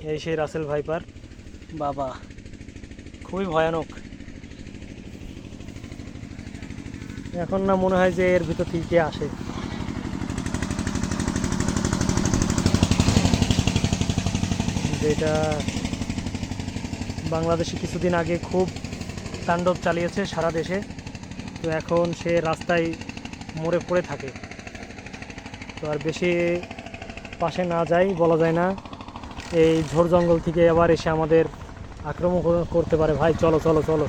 এই সেই Russell viper, বাবা খুবই ভয়ানক। এখন না মনে হয় যে এর ভিতর থেকে আসে। যেটা বাংলাদেশে কিছুদিন আগে খুব তাণ্ডব চালিয়েছে সারা দেশে, তো এখন সে রাস্তায় মরে পড়ে থাকে। তো আর বেশি পাশে না যাই, বলা যায় না এই ঝোড় জঙ্গল থেকে আবার এসে আমাদের আক্রমণ করতে পারে। ভাই চলো চলো চলো।